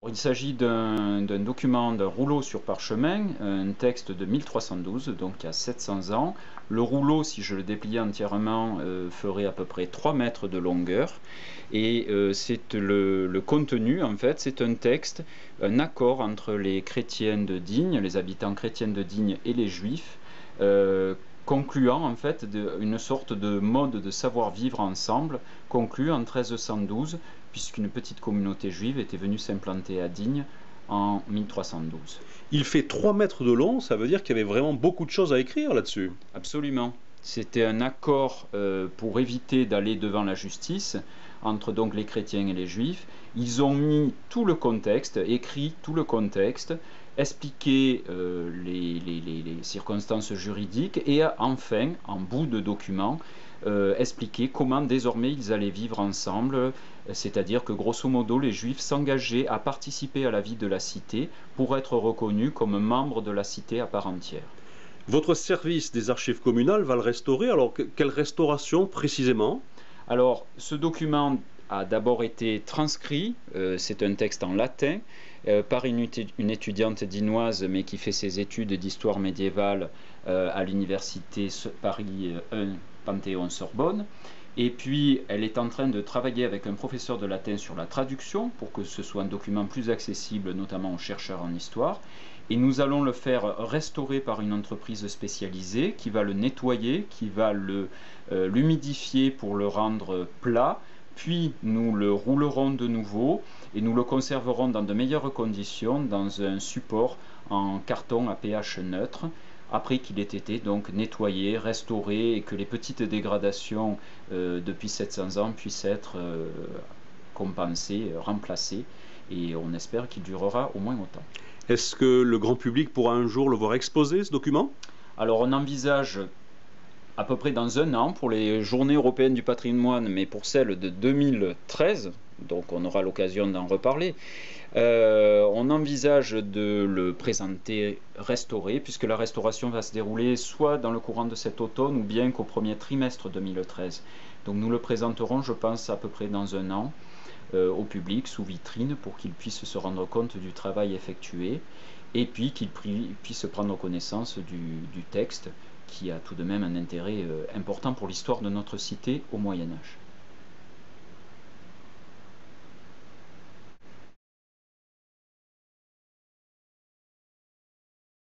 Il s'agit d'un document, d'un rouleau sur parchemin, un texte de 1312, donc il y a 700 ans. Le rouleau, si je le dépliais entièrement, ferait à peu près 3 mètres de longueur. Et c'est le contenu, en fait, c'est un texte, un accord entre les chrétiens de Digne, les habitants chrétiens de Digne et les juifs, concluant en fait une sorte de mode de savoir-vivre ensemble, conclu en 1312, puisqu'une petite communauté juive était venue s'implanter à Digne en 1312. Il fait 3 mètres de long, ça veut dire qu'il y avait vraiment beaucoup de choses à écrire là-dessus. Absolument. C'était un accord pour éviter d'aller devant la justice entre donc les chrétiens et les juifs. Ils ont mis tout le contexte, écrit tout le contexte, expliqué les circonstances juridiques et enfin, en bout de document, expliqué comment désormais ils allaient vivre ensemble, c'est-à-dire que grosso modo les juifs s'engageaient à participer à la vie de la cité pour être reconnus comme membres de la cité à part entière. Votre service des archives communales va le restaurer, alors quelle restauration précisément? Alors, ce document a d'abord été transcrit, c'est un texte en latin, par une étudiante dinoise, mais qui fait ses études d'histoire médiévale à l'université Paris 1 Panthéon-Sorbonne. Et puis, elle est en train de travailler avec un professeur de latin sur la traduction pour que ce soit un document plus accessible, notamment aux chercheurs en histoire. Et nous allons le faire restaurer par une entreprise spécialisée qui va le nettoyer, qui va l'humidifier pour le rendre plat. Puis nous le roulerons de nouveau et nous le conserverons dans de meilleures conditions dans un support en carton à pH neutre, après qu'il ait été donc nettoyé, restauré et que les petites dégradations depuis 700 ans puissent être compensées, remplacées, et on espère qu'il durera au moins autant. Est-ce que le grand public pourra un jour le voir exposé, ce document? Alors on envisage à peu près dans un an pour les Journées européennes du patrimoine, mais pour celle de 2013, donc on aura l'occasion d'en reparler, on envisage de le présenter restauré, puisque la restauration va se dérouler soit dans le courant de cet automne ou bien qu'au premier trimestre 2013. Donc nous le présenterons, je pense, à peu près dans un an au public, sous vitrine, pour qu'il puisse se rendre compte du travail effectué, et puis qu'il puisse prendre connaissance du texte, qui a tout de même un intérêt important pour l'histoire de notre cité au Moyen Âge.